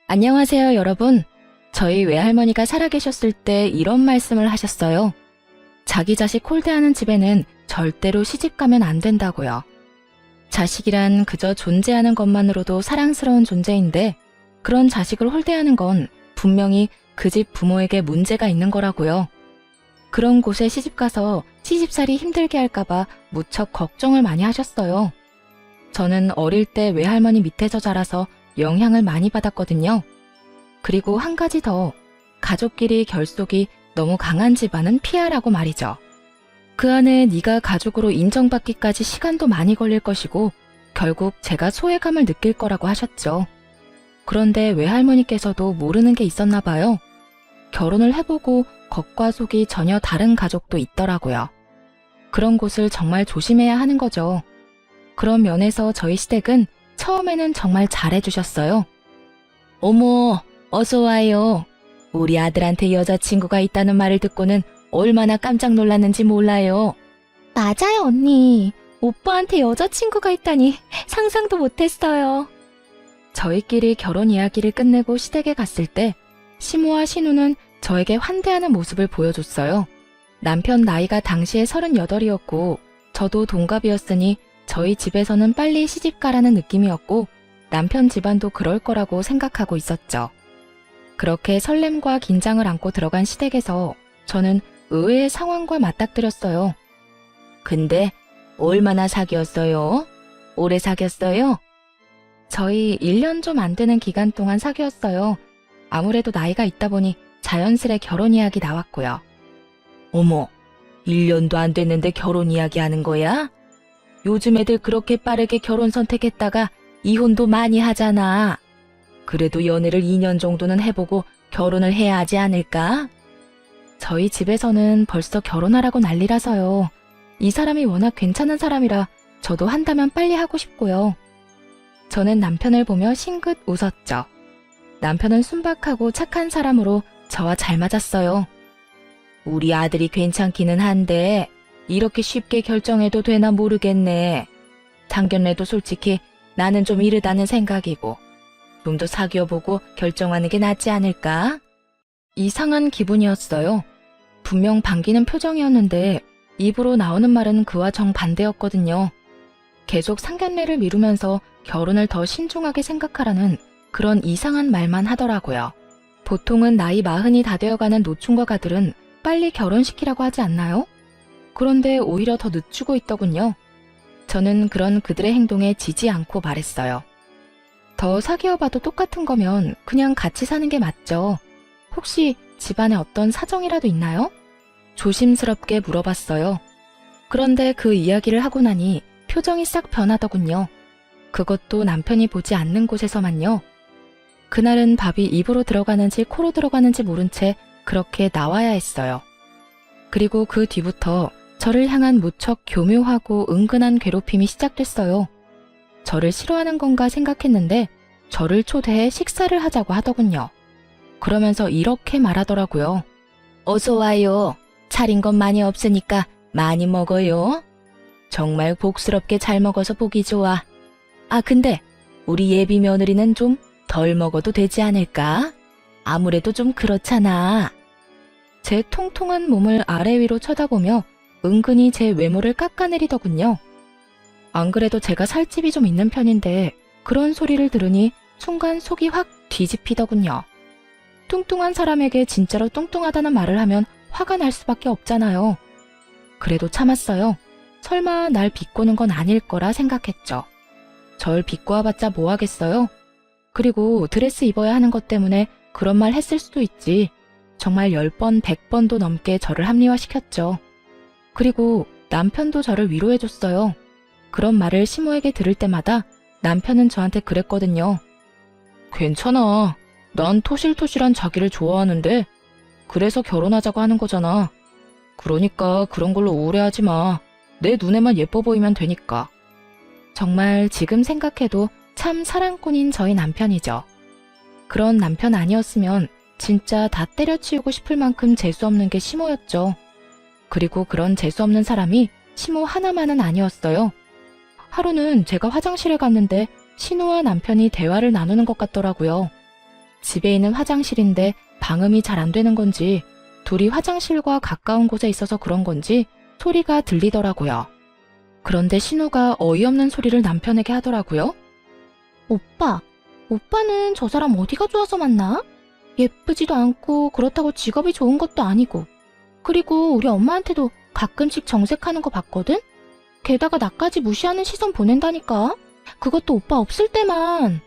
안녕하세요, 여러분. 저희 외할머니가 살아계셨을 때 이런 말씀을 하셨어요. 자기 자식 홀대하는 집에는 절대로 시집가면 안 된다고요. 자식이란 그저 존재하는 것만으로도 사랑스러운 존재인데 그런 자식을 홀대하는 건 분명히 그 집 부모에게 문제가 있는 거라고요. 그런 곳에 시집가서 시집살이 힘들게 할까봐 무척 걱정을 많이 하셨어요. 저는 어릴 때 외할머니 밑에서 자라서 영향을 많이 받았거든요. 그리고 한 가지 더, 가족끼리 결속이 너무 강한 집안은 피하라고 말이죠. 그 안에 네가 가족으로 인정받기까지 시간도 많이 걸릴 것이고 결국 제가 소외감을 느낄 거라고 하셨죠. 그런데 외할머니께서도 모르는 게 있었나 봐요. 결혼을 해보고 겉과 속이 전혀 다른 가족도 있더라고요. 그런 곳을 정말 조심해야 하는 거죠. 그런 면에서 저희 시댁은 처음에는 정말 잘해주셨어요. 어머, 어서 와요. 우리 아들한테 여자친구가 있다는 말을 듣고는 얼마나 깜짝 놀랐는지 몰라요. 맞아요, 언니. 오빠한테 여자친구가 있다니 상상도 못했어요. 저희끼리 결혼 이야기를 끝내고 시댁에 갔을 때 시모와 신우는 저에게 환대하는 모습을 보여줬어요. 남편 나이가 당시에 38이었고 저도 동갑이었으니 저희 집에서는 빨리 시집가라는 느낌이었고 남편 집안도 그럴 거라고 생각하고 있었죠. 그렇게 설렘과 긴장을 안고 들어간 시댁에서 저는 의외의 상황과 맞닥뜨렸어요. 근데 얼마나 사귀었어요? 오래 사귀었어요? 저희 1년 좀 안 되는 기간 동안 사귀었어요. 아무래도 나이가 있다 보니 자연스레 결혼 이야기 나왔고요. 어머, 1년도 안 됐는데 결혼 이야기 하는 거야? 요즘 애들 그렇게 빠르게 결혼 선택했다가 이혼도 많이 하잖아. 그래도 연애를 2년 정도는 해보고 결혼을 해야 하지 않을까? 저희 집에서는 벌써 결혼하라고 난리라서요. 이 사람이 워낙 괜찮은 사람이라 저도 한다면 빨리 하고 싶고요. 저는 남편을 보며 싱긋 웃었죠. 남편은 순박하고 착한 사람으로 저와 잘 맞았어요. 우리 아들이 괜찮기는 한데 이렇게 쉽게 결정해도 되나 모르겠네. 상견례도 솔직히 나는 좀 이르다는 생각이고 좀 더 사귀어보고 결정하는 게 낫지 않을까? 이상한 기분이었어요. 분명 반기는 표정이었는데 입으로 나오는 말은 그와 정반대였거든요. 계속 상견례를 미루면서 결혼을 더 신중하게 생각하라는 그런 이상한 말만 하더라고요. 보통은 나이 40이 다 되어가는 노충과 가들은 빨리 결혼시키라고 하지 않나요? 그런데 오히려 더 늦추고 있더군요. 저는 그런 그들의 행동에 지지 않고 말했어요. 더 사귀어봐도 똑같은 거면 그냥 같이 사는 게 맞죠. 혹시 집안에 어떤 사정이라도 있나요? 조심스럽게 물어봤어요. 그런데 그 이야기를 하고 나니 표정이 싹 변하더군요. 그것도 남편이 보지 않는 곳에서만요. 그날은 밥이 입으로 들어가는지 코로 들어가는지 모른 채 그렇게 나와야 했어요. 그리고 그 뒤부터 저를 향한 무척 교묘하고 은근한 괴롭힘이 시작됐어요. 저를 싫어하는 건가 생각했는데 저를 초대해 식사를 하자고 하더군요. 그러면서 이렇게 말하더라고요. 어서 와요. 차린 건 많이 없으니까 많이 먹어요. 정말 복스럽게 잘 먹어서 보기 좋아. 아, 근데 우리 예비 며느리는 좀 덜 먹어도 되지 않을까? 아무래도 좀 그렇잖아. 제 통통한 몸을 아래 위로 쳐다보며 은근히 제 외모를 깎아내리더군요. 안 그래도 제가 살집이 좀 있는 편인데 그런 소리를 들으니 순간 속이 확 뒤집히더군요. 뚱뚱한 사람에게 진짜로 뚱뚱하다는 말을 하면 화가 날 수밖에 없잖아요. 그래도 참았어요. 설마 날 비꼬는 건 아닐 거라 생각했죠. 절 비꼬아봤자 뭐 하겠어요? 그리고 드레스 입어야 하는 것 때문에 그런 말 했을 수도 있지. 정말 10번, 100번도 넘게 저를 합리화시켰죠. 그리고 남편도 저를 위로해줬어요. 그런 말을 시모에게 들을 때마다 남편은 저한테 그랬거든요. 괜찮아. 난 토실토실한 자기를 좋아하는데 그래서 결혼하자고 하는 거잖아. 그러니까 그런 걸로 우울해하지 마. 내 눈에만 예뻐 보이면 되니까. 정말 지금 생각해도 참 사랑꾼인 저희 남편이죠. 그런 남편 아니었으면 진짜 다 때려치우고 싶을 만큼 재수없는 게 시모였죠. 그리고 그런 재수없는 사람이 시모 하나만은 아니었어요. 하루는 제가 화장실에 갔는데 신우와 남편이 대화를 나누는 것 같더라고요. 집에 있는 화장실인데 방음이 잘 안 되는 건지 둘이 화장실과 가까운 곳에 있어서 그런 건지 소리가 들리더라고요. 그런데 신우가 어이없는 소리를 남편에게 하더라고요. 오빠는 저 사람 어디가 좋아서 만나? 예쁘지도 않고 그렇다고 직업이 좋은 것도 아니고. 그리고 우리 엄마한테도 가끔씩 정색하는 거 봤거든? 게다가 나까지 무시하는 시선 보낸다니까. 그것도 오빠 없을 때만.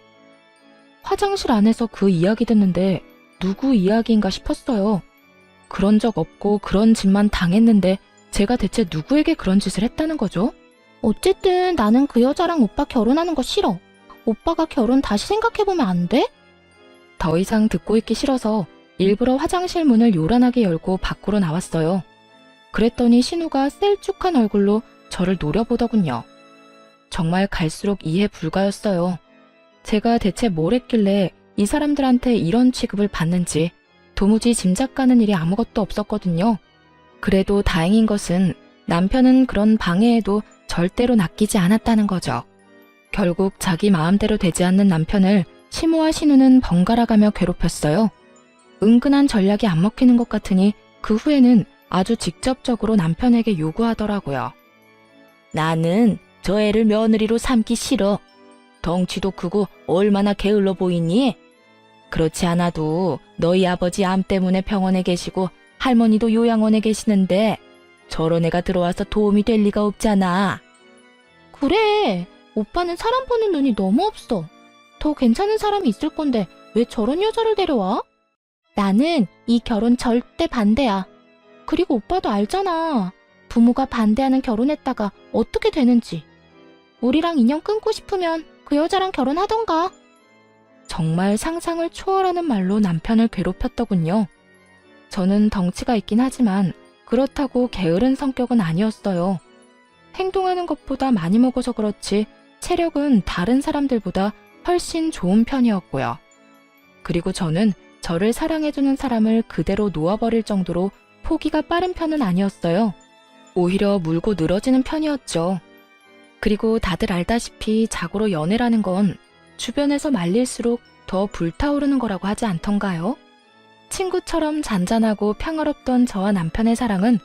화장실 안에서 그 이야기 듣는데 누구 이야기인가 싶었어요. 그런 적 없고 그런 짓만 당했는데 제가 대체 누구에게 그런 짓을 했다는 거죠? 어쨌든 나는 그 여자랑 오빠 결혼하는 거 싫어. 오빠가 결혼 다시 생각해보면 안 돼? 더 이상 듣고 있기 싫어서 일부러 화장실 문을 요란하게 열고 밖으로 나왔어요. 그랬더니 신우가 셀쭉한 얼굴로 저를 노려보더군요. 정말 갈수록 이해 불가였어요. 제가 대체 뭘 했길래 이 사람들한테 이런 취급을 받는지 도무지 짐작 가는 일이 아무것도 없었거든요. 그래도 다행인 것은 남편은 그런 방해에도 절대로 낚이지 않았다는 거죠. 결국 자기 마음대로 되지 않는 남편을 시모와 신우는 번갈아가며 괴롭혔어요. 은근한 전략이 안 먹히는 것 같으니 그 후에는 아주 직접적으로 남편에게 요구하더라고요. 나는 저 애를 며느리로 삼기 싫어. 덩치도 크고 얼마나 게을러 보이니? 그렇지 않아도 너희 아버지 암 때문에 병원에 계시고 할머니도 요양원에 계시는데 저런 애가 들어와서 도움이 될 리가 없잖아. 그래, 오빠는 사람 보는 눈이 너무 없어. 더 괜찮은 사람이 있을 건데 왜 저런 여자를 데려와? 나는 이 결혼 절대 반대야. 그리고 오빠도 알잖아. 부모가 반대하는 결혼했다가 어떻게 되는지. 우리랑 인연 끊고 싶으면 그 여자랑 결혼하던가. 정말 상상을 초월하는 말로 남편을 괴롭혔더군요. 저는 덩치가 있긴 하지만 그렇다고 게으른 성격은 아니었어요. 행동하는 것보다 많이 먹어서 그렇지 체력은 다른 사람들보다 훨씬 좋은 편이었고요. 그리고 저는 저를 사랑해주는 사람을 그대로 놓아버릴 정도로 포기가 빠른 편은 아니었어요. 오히려 물고 늘어지는 편이었죠. 그리고 다들 알다시피 자고로 연애라는 건 주변에서 말릴수록 더 불타오르는 거라고 하지 않던가요? 친구처럼 잔잔하고 평화롭던 저와 남편의 사랑은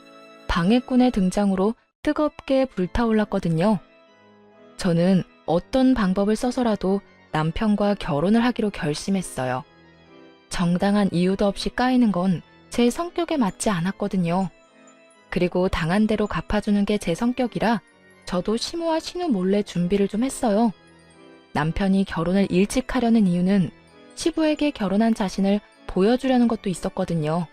방해꾼의 등장으로 뜨겁게 불타올랐거든요. 저는 어떤 방법을 써서라도 남편과 결혼을 하기로 결심했어요. 정당한 이유도 없이 까이는 건 제 성격에 맞지 않았거든요. 그리고 당한 대로 갚아주는 게 제 성격이라 저도 시모와 신우 몰래 준비를 좀 했어요. 남편이 결혼을 일찍 하려는 이유는 시부에게 결혼한 자신을 보여주려는 것도 있었거든요.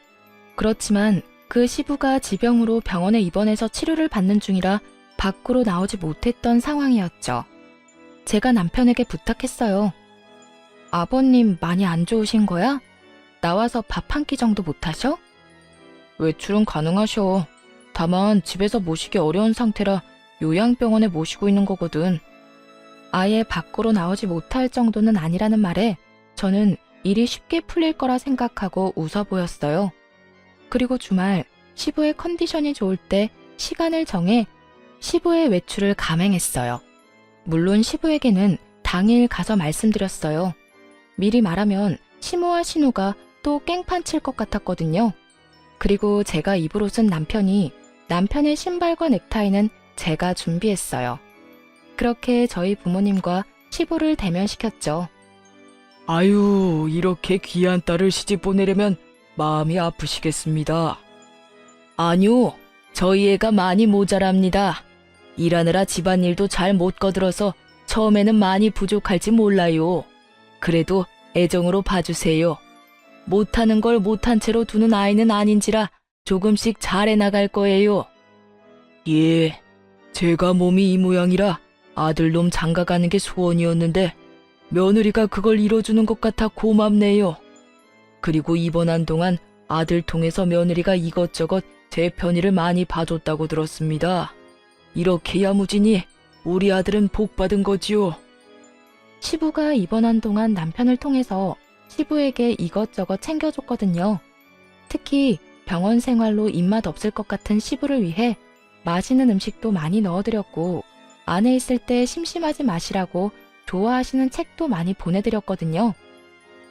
그렇지만 그 시부가 지병으로 병원에 입원해서 치료를 받는 중이라 밖으로 나오지 못했던 상황이었죠. 제가 남편에게 부탁했어요. 아버님 많이 안 좋으신 거야? 나와서 밥 한 끼 정도 못 하셔? 외출은 가능하셔. 다만 집에서 모시기 어려운 상태라 요양병원에 모시고 있는 거거든. 아예 밖으로 나오지 못할 정도는 아니라는 말에 저는 일이 쉽게 풀릴 거라 생각하고 웃어 보였어요. 그리고 주말 시부의 컨디션이 좋을 때 시간을 정해 시부의 외출을 감행했어요. 물론 시부에게는 당일 가서 말씀드렸어요. 미리 말하면 시모와 신우가 또 깽판 칠 것 같았거든요. 그리고 제가 입을 옷은 남편이, 남편의 신발과 넥타이는 제가 준비했어요. 그렇게 저희 부모님과 시부를 대면시켰죠. 아유, 이렇게 귀한 딸을 시집 보내려면 마음이 아프시겠습니다. 아니요, 저희 애가 많이 모자랍니다. 일하느라 집안일도 잘 못 거들어서 처음에는 많이 부족할지 몰라요. 그래도 애정으로 봐주세요. 못하는 걸 못한 채로 두는 아이는 아닌지라 조금씩 잘해 나갈 거예요. 예, 제가 몸이 이 모양이라 아들놈 장가가는 게 소원이었는데 며느리가 그걸 이뤄주는 것 같아 고맙네요. 그리고 입원한 동안 아들 통해서 며느리가 이것저것 제 편의를 많이 봐줬다고 들었습니다. 이렇게 야무지니 우리 아들은 복받은 거지요. 시부가 입원한 동안 남편을 통해서 시부에게 이것저것 챙겨줬거든요. 특히 병원 생활로 입맛 없을 것 같은 시부를 위해 맛있는 음식도 많이 넣어드렸고 안에 있을 때 심심하지 마시라고 좋아하시는 책도 많이 보내드렸거든요.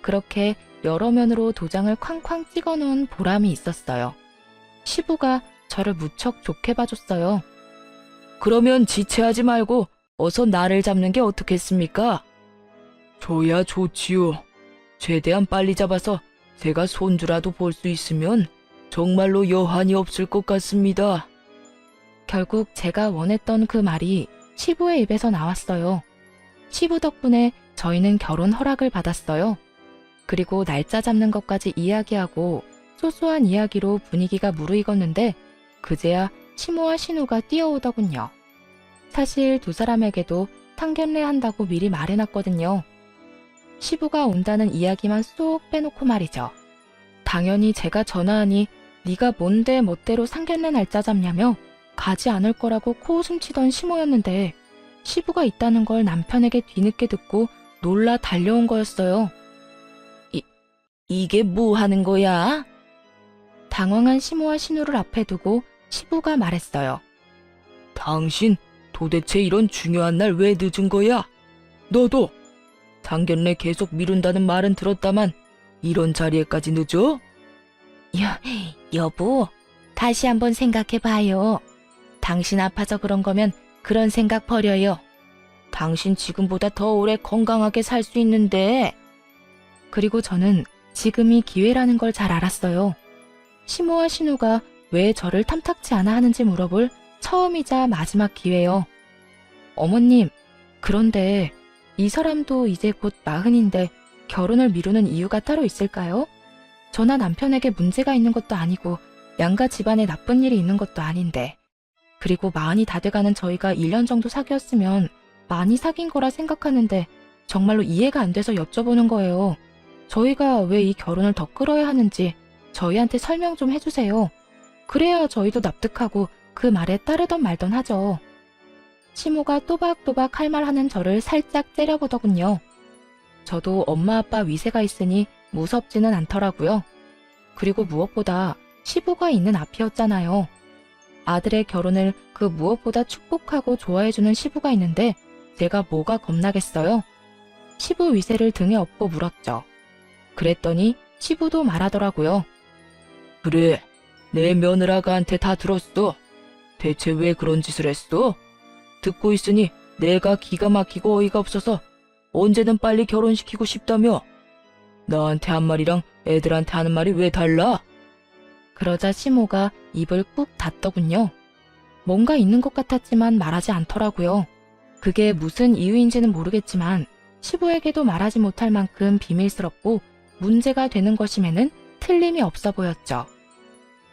그렇게 여러 면으로 도장을 쾅쾅 찍어 놓은 보람이 있었어요. 시부가 저를 무척 좋게 봐줬어요. 그러면 지체하지 말고 어서 나를 잡는 게 어떻겠습니까? 줘야 좋지요. 최대한 빨리 잡아서 제가 손주라도 볼 수 있으면 정말로 여한이 없을 것 같습니다. 결국 제가 원했던 그 말이 시부의 입에서 나왔어요. 시부 덕분에 저희는 결혼 허락을 받았어요. 그리고 날짜 잡는 것까지 이야기하고 소소한 이야기로 분위기가 무르익었는데 그제야 시모와 신우가 뛰어오더군요. 사실 두 사람에게도 상견례 한다고 미리 말해놨거든요. 시부가 온다는 이야기만 쏙 빼놓고 말이죠. 당연히 제가 전화하니 네가 뭔데 멋대로 상견례 날짜 잡냐며 가지 않을 거라고 코웃음 치던 시모였는데 시부가 있다는 걸 남편에게 뒤늦게 듣고 놀라 달려온 거였어요. 이게 뭐 하는 거야? 당황한 시모와 신우를 앞에 두고 시부가 말했어요. 당신 도대체 이런 중요한 날 왜 늦은 거야? 너도 상견례 계속 미룬다는 말은 들었다만 이런 자리에까지 늦어? 여보, 다시 한번 생각해봐요. 당신 아파서 그런 거면 그런 생각 버려요. 당신 지금보다 더 오래 건강하게 살 수 있는데. 그리고 저는 지금이 기회라는 걸 잘 알았어요. 시모와 신우가 왜 저를 탐탁치 않아 하는지 물어볼 처음이자 마지막 기회요. 어머님, 그런데 이 사람도 이제 곧 40인데 결혼을 미루는 이유가 따로 있을까요? 저나 남편에게 문제가 있는 것도 아니고 양가 집안에 나쁜 일이 있는 것도 아닌데. 그리고 40이 다 돼가는 저희가 1년 정도 사귀었으면 많이 사귄 거라 생각하는데 정말로 이해가 안 돼서 여쭤보는 거예요. 저희가 왜 이 결혼을 더 끌어야 하는지 저희한테 설명 좀 해주세요. 그래야 저희도 납득하고 그 말에 따르던 말던 하죠. 시모가 또박또박 할 말 하는 저를 살짝 째려보더군요. 저도 엄마 아빠 위세가 있으니 무섭지는 않더라고요. 그리고 무엇보다 시부가 있는 앞이었잖아요. 아들의 결혼을 그 무엇보다 축복하고 좋아해주는 시부가 있는데 제가 뭐가 겁나겠어요? 시부 위세를 등에 업고 물었죠. 그랬더니 시부도 말하더라고요. 그래, 내 며느라가한테 다 들었어. 대체 왜 그런 짓을 했어? 듣고 있으니 내가 기가 막히고 어이가 없어서 언제든 빨리 결혼시키고 싶다며. 나한테 한 말이랑 애들한테 하는 말이 왜 달라? 그러자 시모가 입을 꾹 닫더군요. 뭔가 있는 것 같았지만 말하지 않더라고요. 그게 무슨 이유인지는 모르겠지만 시부에게도 말하지 못할 만큼 비밀스럽고 문제가 되는 것임에는 틀림이 없어 보였죠.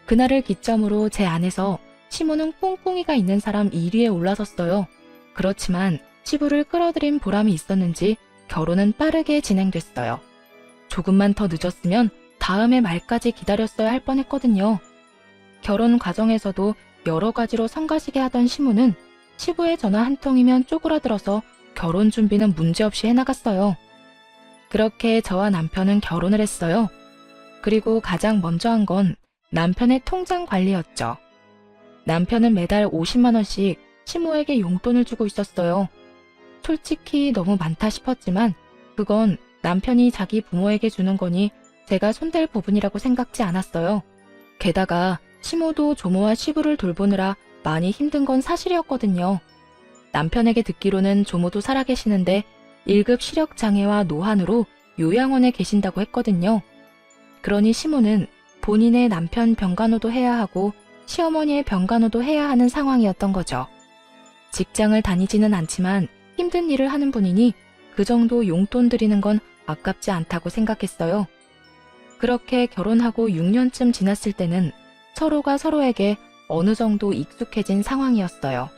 그날을 기점으로 제 안에서 시모는 꿍꿍이가 있는 사람 1위에 올라섰어요. 그렇지만 시부를 끌어들인 보람이 있었는지 결혼은 빠르게 진행됐어요. 조금만 더 늦었으면 다음해 말까지 기다렸어야 할 뻔했거든요. 결혼 과정에서도 여러 가지로 성가시게 하던 시모는 시부의 전화 한 통이면 쪼그라들어서 결혼 준비는 문제없이 해나갔어요. 그렇게 저와 남편은 결혼을 했어요. 그리고 가장 먼저 한 건 남편의 통장 관리였죠. 남편은 매달 50만 원씩 시모에게 용돈을 주고 있었어요. 솔직히 너무 많다 싶었지만 그건 남편이 자기 부모에게 주는 거니 제가 손댈 부분이라고 생각지 않았어요. 게다가 시모도 조모와 시부를 돌보느라 많이 힘든 건 사실이었거든요. 남편에게 듣기로는 조모도 살아계시는데 1급 시력장애와 노환으로 요양원에 계신다고 했거든요. 그러니 시모는 본인의 남편 병간호도 해야 하고 시어머니의 병간호도 해야 하는 상황이었던 거죠. 직장을 다니지는 않지만 힘든 일을 하는 분이니 그 정도 용돈 드리는 건 아깝지 않다고 생각했어요. 그렇게 결혼하고 6년쯤 지났을 때는 서로가 서로에게 어느 정도 익숙해진 상황이었어요.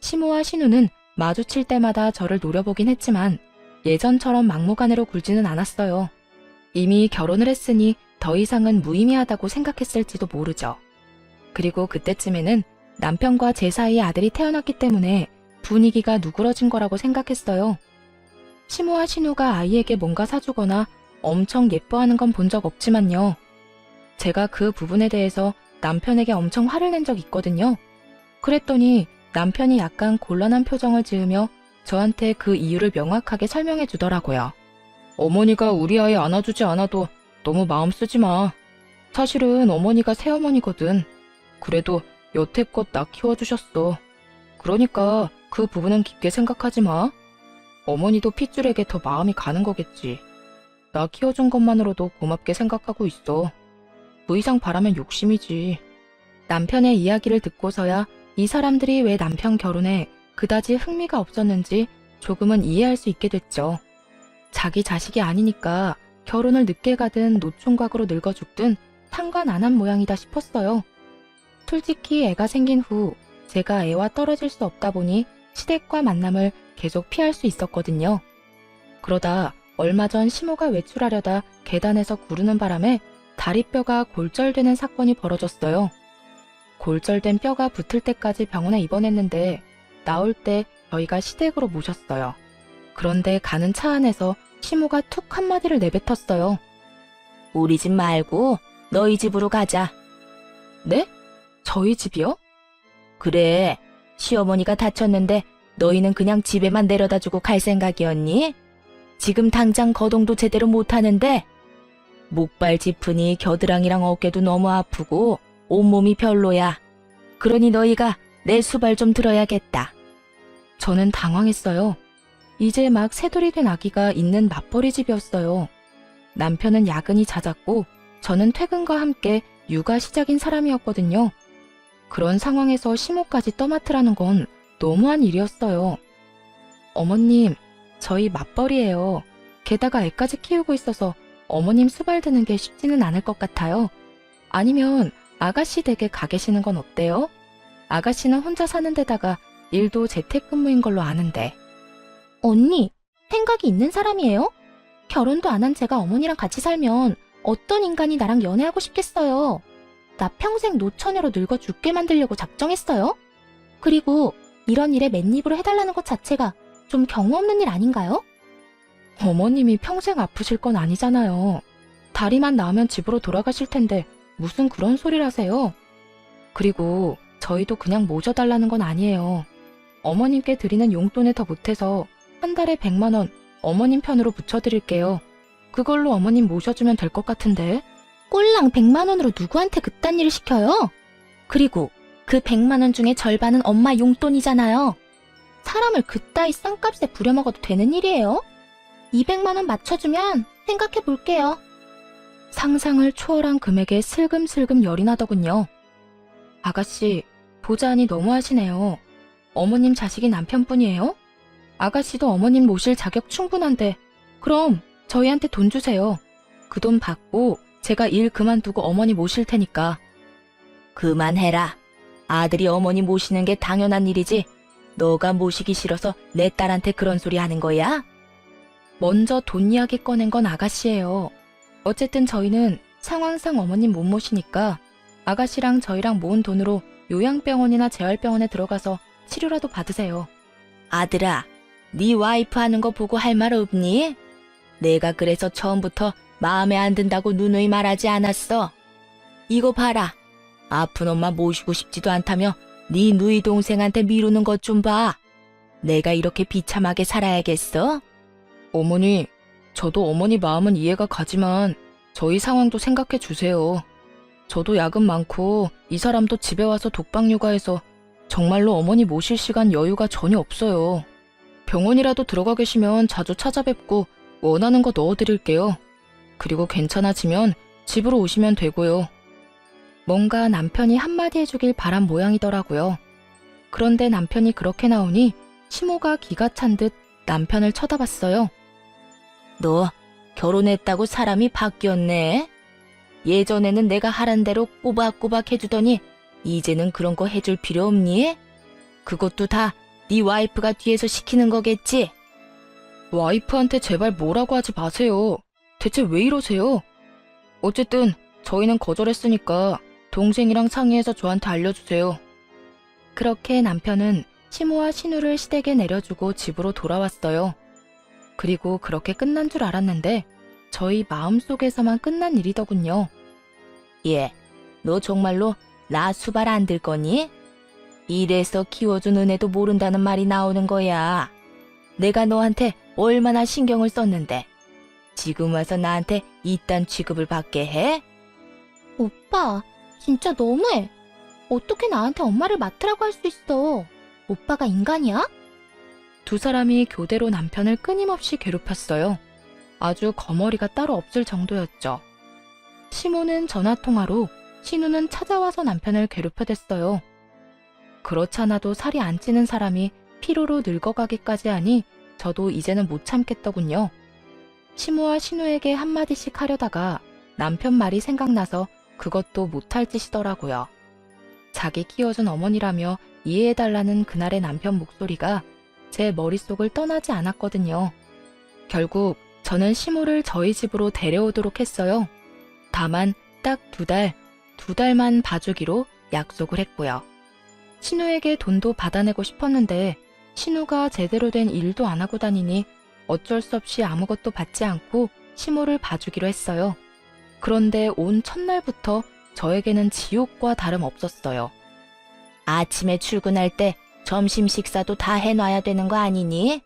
시모와 신우는 마주칠 때마다 저를 노려보긴 했지만 예전처럼 막무가내로 굴지는 않았어요. 이미 결혼을 했으니 더 이상은 무의미하다고 생각했을지도 모르죠. 그리고 그때쯤에는 남편과 제 사이에 아들이 태어났기 때문에 분위기가 누그러진 거라고 생각했어요. 시모와 신우가 아이에게 뭔가 사주거나 엄청 예뻐하는 건 본 적 없지만요. 제가 그 부분에 대해서 남편에게 엄청 화를 낸 적 있거든요. 그랬더니 남편이 약간 곤란한 표정을 지으며 저한테 그 이유를 명확하게 설명해 주더라고요. 어머니가 우리 아이 안아주지 않아도 너무 마음 쓰지 마. 사실은 어머니가 새어머니거든. 그래도 여태껏 나 키워주셨어. 그러니까 그 부분은 깊게 생각하지 마. 어머니도 핏줄에게 더 마음이 가는 거겠지. 나 키워준 것만으로도 고맙게 생각하고 있어. 그 이상 바라면 욕심이지. 남편의 이야기를 듣고서야 이 사람들이 왜 남편 결혼에 그다지 흥미가 없었는지 조금은 이해할 수 있게 됐죠. 자기 자식이 아니니까 결혼을 늦게 가든 노총각으로 늙어 죽든 상관 안 한 모양이다 싶었어요. 솔직히 애가 생긴 후 제가 애와 떨어질 수 없다 보니 시댁과 만남을 계속 피할 수 있었거든요. 그러다 얼마 전 시모가 외출하려다 계단에서 구르는 바람에 다리뼈가 골절되는 사건이 벌어졌어요. 골절된 뼈가 붙을 때까지 병원에 입원했는데 나올 때 저희가 시댁으로 모셨어요. 그런데 가는 차 안에서 시모가 툭 한마디를 내뱉었어요. 우리 집 말고 너희 집으로 가자. 네? 저희 집이요? 그래. 시어머니가 다쳤는데 너희는 그냥 집에만 내려다주고 갈 생각이었니? 지금 당장 거동도 제대로 못하는데 목발 짚으니 겨드랑이랑 어깨도 너무 아프고 온몸이 별로야. 그러니 너희가 내 수발 좀 들어야겠다. 저는 당황했어요. 이제 막 새돌이 된 아기가 있는 맞벌이 집이었어요. 남편은 야근이 잦았고 저는 퇴근과 함께 육아 시작인 사람이었거든요. 그런 상황에서 시모까지 떠맡으라는 건 너무한 일이었어요. 어머님, 저희 맞벌이에요. 게다가 애까지 키우고 있어서 어머님 수발 드는 게 쉽지는 않을 것 같아요. 아니면 아가씨 댁에 가 계시는 건 어때요? 아가씨는 혼자 사는 데다가 일도 재택근무인 걸로 아는데. 언니, 생각이 있는 사람이에요? 결혼도 안 한 제가 어머니랑 같이 살면 어떤 인간이 나랑 연애하고 싶겠어요. 나 평생 노처녀로 늙어 죽게 만들려고 작정했어요. 그리고 이런 일에 맨입으로 해달라는 것 자체가 좀 경우 없는 일 아닌가요? 어머님이 평생 아프실 건 아니잖아요. 다리만 나으면 집으로 돌아가실 텐데 무슨 그런 소리를 하세요? 그리고 저희도 그냥 모셔달라는 건 아니에요. 어머님께 드리는 용돈에 더 못해서 한 달에 100만 원 어머님 편으로 붙여드릴게요. 그걸로 어머님 모셔주면 될 것 같은데. 꼴랑 100만 원으로 누구한테 그딴 일을 시켜요? 그리고 그 100만 원 중에 절반은 엄마 용돈이잖아요. 사람을 그따위 싼값에 부려먹어도 되는 일이에요? 200만 원 맞춰주면 생각해 볼게요. 상상을 초월한 금액에 슬금슬금 열이 나더군요. 아가씨, 보자하니 너무하시네요. 어머님 자식이 남편뿐이에요? 아가씨도 어머님 모실 자격 충분한데 그럼 저희한테 돈 주세요. 그 돈 받고 제가 일 그만두고 어머니 모실 테니까. 그만해라. 아들이 어머니 모시는 게 당연한 일이지. 너가 모시기 싫어서 내 딸한테 그런 소리 하는 거야? 먼저 돈 이야기 꺼낸 건 아가씨예요. 어쨌든 저희는 상황상 어머님 못 모시니까 아가씨랑 저희랑 모은 돈으로 요양병원이나 재활병원에 들어가서 치료라도 받으세요. 아들아, 네 와이프 하는 거 보고 할 말 없니? 내가 그래서 처음부터 마음에 안 든다고 누누이 말하지 않았어. 이거 봐라. 아픈 엄마 모시고 싶지도 않다며 네 누이 동생한테 미루는 것 좀 봐. 내가 이렇게 비참하게 살아야겠어? 어머니, 저도 어머니 마음은 이해가 가지만 저희 상황도 생각해 주세요. 저도 야근 많고 이 사람도 집에 와서 독박 육아해서 정말로 어머니 모실 시간 여유가 전혀 없어요. 병원이라도 들어가 계시면 자주 찾아뵙고 원하는 거 넣어드릴게요. 그리고 괜찮아지면 집으로 오시면 되고요. 뭔가 남편이 한마디 해주길 바란 모양이더라고요. 그런데 남편이 그렇게 나오니 시모가 기가 찬 듯 남편을 쳐다봤어요. 너 결혼했다고 사람이 바뀌었네. 예전에는 내가 하란 대로 꼬박꼬박 해주더니 이제는 그런 거 해줄 필요 없니? 그것도 다 네 와이프가 뒤에서 시키는 거겠지? 와이프한테 제발 뭐라고 하지 마세요. 대체 왜 이러세요? 어쨌든 저희는 거절했으니까 동생이랑 상의해서 저한테 알려주세요. 그렇게 남편은 시모와 신우를 시댁에 내려주고 집으로 돌아왔어요. 그리고 그렇게 끝난 줄 알았는데 저희 마음속에서만 끝난 일이더군요. 예, 너 정말로 나 수발 안 들 거니? 이래서 키워준 은혜도 모른다는 말이 나오는 거야. 내가 너한테 얼마나 신경을 썼는데. 지금 와서 나한테 이딴 취급을 받게 해? 오빠, 진짜 너무해. 어떻게 나한테 엄마를 맡으라고 할 수 있어? 오빠가 인간이야? 두 사람이 교대로 남편을 끊임없이 괴롭혔어요. 아주 거머리가 따로 없을 정도였죠. 시모는 전화통화로, 신우는 찾아와서 남편을 괴롭혀댔어요. 그렇잖아도 살이 안 찌는 사람이 피로로 늙어가기까지 하니 저도 이제는 못 참겠더군요. 시모와 신우에게 한마디씩 하려다가 남편 말이 생각나서 그것도 못할 짓이더라고요. 자기 키워준 어머니라며 이해해달라는 그날의 남편 목소리가 제 머릿속을 떠나지 않았거든요. 결국 저는 시모를 저희 집으로 데려오도록 했어요. 다만 딱 두 달만 봐주기로 약속을 했고요. 신우에게 돈도 받아내고 싶었는데 신우가 제대로 된 일도 안 하고 다니니 어쩔 수 없이 아무것도 받지 않고 시모를 봐주기로 했어요. 그런데 온 첫날부터 저에게는 지옥과 다름없었어요. 아침에 출근할 때 점심 식사도 다 해놔야 되는 거 아니니?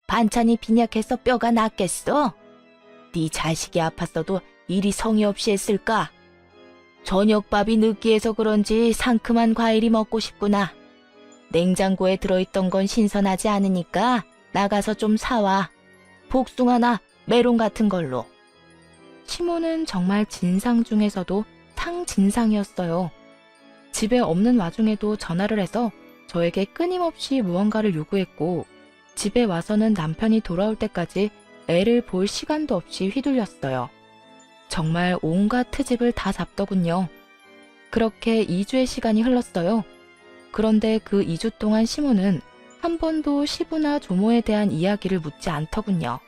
반찬이 빈약해서 뼈가 낫겠어? 네 자식이 아팠어도 일이 성의 없이 했을까? 저녁밥이 느끼해서 그런지 상큼한 과일이 먹고 싶구나. 냉장고에 들어있던 건 신선하지 않으니까 나가서 좀 사와. 복숭아나 메론 같은 걸로. 시모는 정말 진상 중에서도 상진상이었어요. 집에 없는 와중에도 전화를 해서 저에게 끊임없이 무언가를 요구했고 집에 와서는 남편이 돌아올 때까지 애를 볼 시간도 없이 휘둘렸어요. 정말 온갖 트집을 다 잡더군요. 그렇게 2주의 시간이 흘렀어요. 그런데 그 2주 동안 시모는 한 번도 시부나 조모에 대한 이야기를 묻지 않더군요.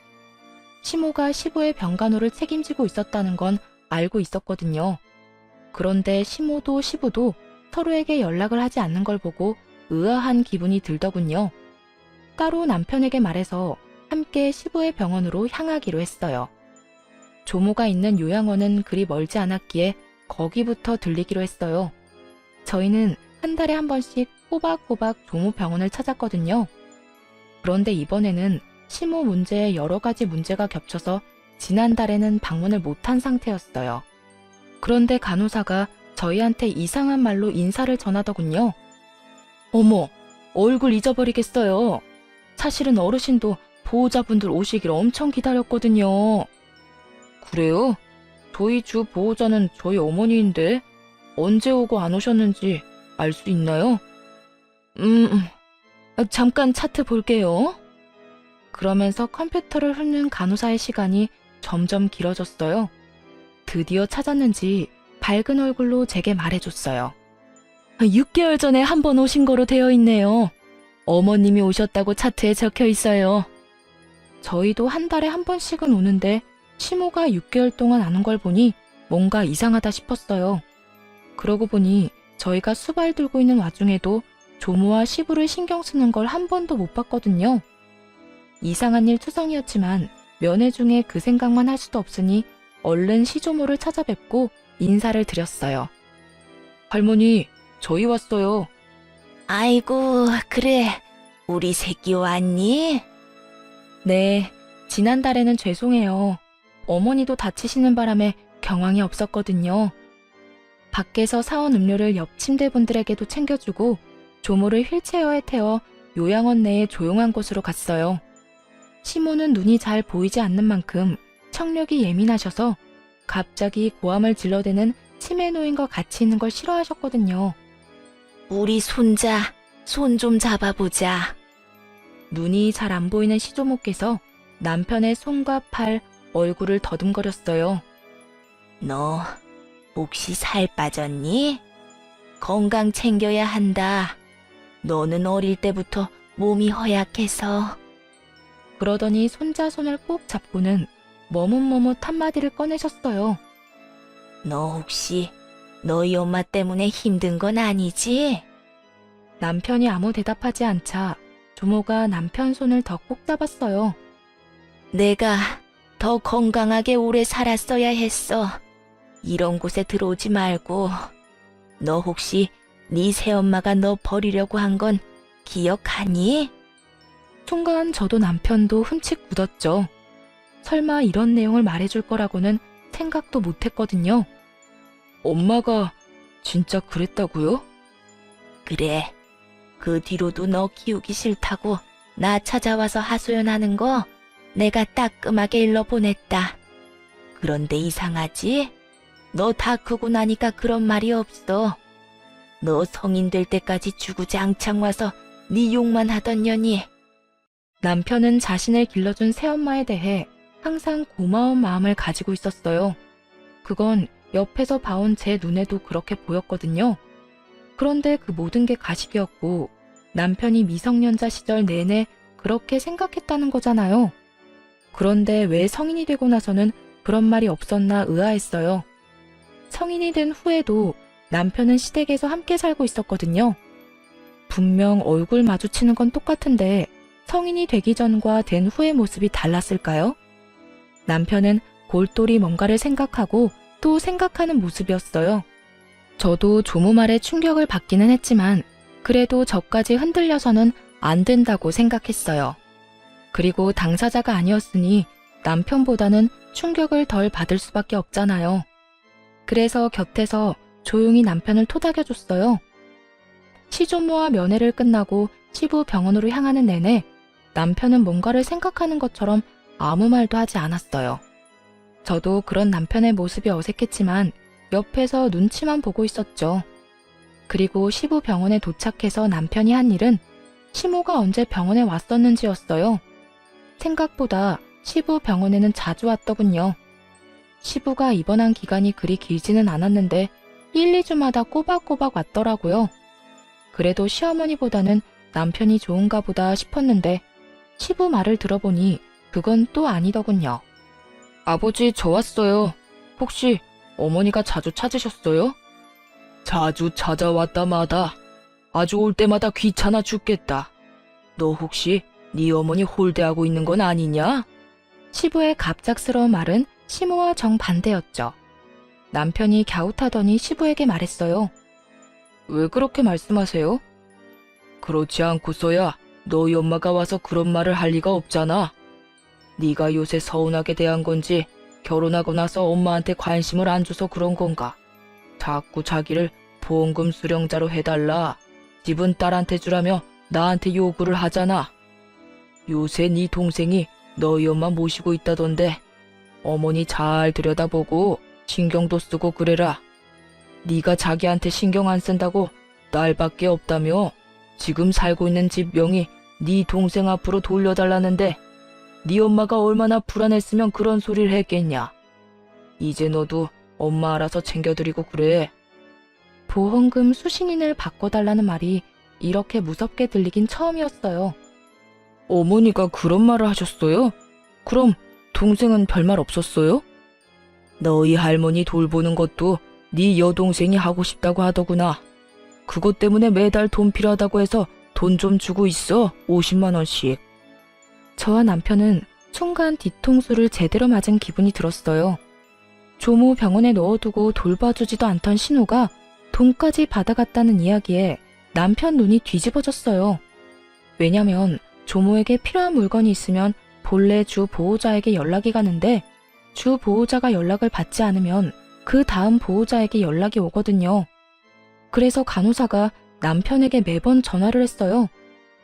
시모가 시부의 병간호를 책임지고 있었다는 건 알고 있었거든요. 그런데 시모도 시부도 서로에게 연락을 하지 않는 걸 보고 의아한 기분이 들더군요. 따로 남편에게 말해서 함께 시부의 병원으로 향하기로 했어요. 조모가 있는 요양원은 그리 멀지 않았기에 거기부터 들리기로 했어요. 저희는 한 달에 한 번씩 꼬박꼬박 조모 병원을 찾았거든요. 그런데 이번에는 시모 문제에 여러 가지 문제가 겹쳐서 지난달에는 방문을 못한 상태였어요. 그런데 간호사가 저희한테 이상한 말로 인사를 전하더군요. 어머, 얼굴 잊어버리겠어요. 사실은 어르신도 보호자분들 오시길 엄청 기다렸거든요. 그래요? 저희 주 보호자는 저희 어머니인데 언제 오고 안 오셨는지 알 수 있나요? 잠깐 차트 볼게요. 그러면서 컴퓨터를 훑는 간호사의 시간이 점점 길어졌어요. 드디어 찾았는지 밝은 얼굴로 제게 말해줬어요. 6개월 전에 한 번 오신 거로 되어 있네요. 어머님이 오셨다고 차트에 적혀 있어요. 저희도 한 달에 한 번씩은 오는데 시모가 6개월 동안 안 온 걸 보니 뭔가 이상하다 싶었어요. 그러고 보니 저희가 수발 들고 있는 와중에도 조모와 시부를 신경 쓰는 걸 한 번도 못 봤거든요. 이상한 일 투성이었지만 면회 중에 그 생각만 할 수도 없으니 얼른 시조모를 찾아뵙고 인사를 드렸어요. 할머니, 저희 왔어요. 아이고, 그래. 우리 새끼 왔니? 네, 지난달에는 죄송해요. 어머니도 다치시는 바람에 경황이 없었거든요. 밖에서 사온 음료를 옆 침대분들에게도 챙겨주고 조모를 휠체어에 태워 요양원 내에 조용한 곳으로 갔어요. 시모는 눈이 잘 보이지 않는 만큼 청력이 예민하셔서 갑자기 고함을 질러대는 치매 노인과 같이 있는 걸 싫어하셨거든요. 우리 손자, 손 좀 잡아보자. 눈이 잘 안 보이는 시조모께서 남편의 손과 팔, 얼굴을 더듬거렸어요. 너 혹시 살 빠졌니? 건강 챙겨야 한다. 너는 어릴 때부터 몸이 허약해서. 그러더니 손자 손을 꼭 잡고는 머뭇머뭇 한마디를 꺼내셨어요. 너 혹시 너희 엄마 때문에 힘든 건 아니지? 남편이 아무 대답하지 않자 조모가 남편 손을 더 꼭 잡았어요. 내가 더 건강하게 오래 살았어야 했어. 이런 곳에 들어오지 말고. 너 혹시 네 새엄마가 너 버리려고 한 건 기억하니? 순간 저도 남편도 흠칫 굳었죠. 설마 이런 내용을 말해줄 거라고는 생각도 못했거든요. 엄마가 진짜 그랬다고요? 그래. 그 뒤로도 너 키우기 싫다고 나 찾아와서 하소연하는 거 내가 따끔하게 일러 보냈다. 그런데 이상하지? 너 다 크고 나니까 그런 말이 없어. 너 성인 될 때까지 주구장창 와서 네 욕만 하던 년이. 남편은 자신을 길러준 새엄마에 대해 항상 고마운 마음을 가지고 있었어요. 그건 옆에서 봐온 제 눈에도 그렇게 보였거든요. 그런데 그 모든 게 가식이었고 남편이 미성년자 시절 내내 그렇게 생각했다는 거잖아요. 그런데 왜 성인이 되고 나서는 그런 말이 없었나 의아했어요. 성인이 된 후에도 남편은 시댁에서 함께 살고 있었거든요. 분명 얼굴 마주치는 건 똑같은데 성인이 되기 전과 된 후의 모습이 달랐을까요? 남편은 골똘히 뭔가를 생각하고 또 생각하는 모습이었어요. 저도 조모 말에 충격을 받기는 했지만 그래도 저까지 흔들려서는 안 된다고 생각했어요. 그리고 당사자가 아니었으니 남편보다는 충격을 덜 받을 수밖에 없잖아요. 그래서 곁에서 조용히 남편을 토닥여줬어요. 시조모와 면회를 끝나고 시부 병원으로 향하는 내내 남편은 뭔가를 생각하는 것처럼 아무 말도 하지 않았어요. 저도 그런 남편의 모습이 어색했지만 옆에서 눈치만 보고 있었죠. 그리고 시부 병원에 도착해서 남편이 한 일은 시모가 언제 병원에 왔었는지였어요. 생각보다 시부 병원에는 자주 왔더군요. 시부가 입원한 기간이 그리 길지는 않았는데 1, 2주마다 꼬박꼬박 왔더라고요. 그래도 시어머니보다는 남편이 좋은가 보다 싶었는데 시부 말을 들어보니 그건 또 아니더군요. 아버지, 저 왔어요. 혹시 어머니가 자주 찾으셨어요? 자주 찾아왔다 마다 아주 올 때마다 귀찮아 죽겠다. 너 혹시 네 어머니 홀대하고 있는 건 아니냐? 시부의 갑작스러운 말은 시모와 정반대였죠. 남편이 갸웃하더니 시부에게 말했어요. 왜 그렇게 말씀하세요? 그렇지 않고서야 너희 엄마가 와서 그런 말을 할 리가 없잖아. 네가 요새 서운하게 대한 건지 결혼하고 나서 엄마한테 관심을 안 줘서 그런 건가? 자꾸 자기를 보험금 수령자로 해달라. 집은 딸한테 주라며 나한테 요구를 하잖아. 요새 네 동생이 너희 엄마 모시고 있다던데 어머니 잘 들여다보고 신경도 쓰고 그래라. 네가 자기한테 신경 안 쓴다고 딸밖에 없다며 지금 살고 있는 집 명의 네 동생 앞으로 돌려달라는데 네 엄마가 얼마나 불안했으면 그런 소리를 했겠냐. 이제 너도 엄마 알아서 챙겨드리고 그래. 보험금 수신인을 바꿔달라는 말이 이렇게 무섭게 들리긴 처음이었어요. 어머니가 그런 말을 하셨어요? 그럼 동생은 별말 없었어요? 너희 할머니 돌보는 것도 네 여동생이 하고 싶다고 하더구나. 그것 때문에 매달 돈 필요하다고 해서 돈 좀 주고 있어. 50만 원씩. 저와 남편은 순간 뒤통수를 제대로 맞은 기분이 들었어요. 조모 병원에 넣어두고 돌봐주지도 않던 신우가 돈까지 받아갔다는 이야기에 남편 눈이 뒤집어졌어요. 왜냐면 조모에게 필요한 물건이 있으면 본래 주 보호자에게 연락이 가는데 주 보호자가 연락을 받지 않으면 그 다음 보호자에게 연락이 오거든요. 그래서 간호사가 남편에게 매번 전화를 했어요.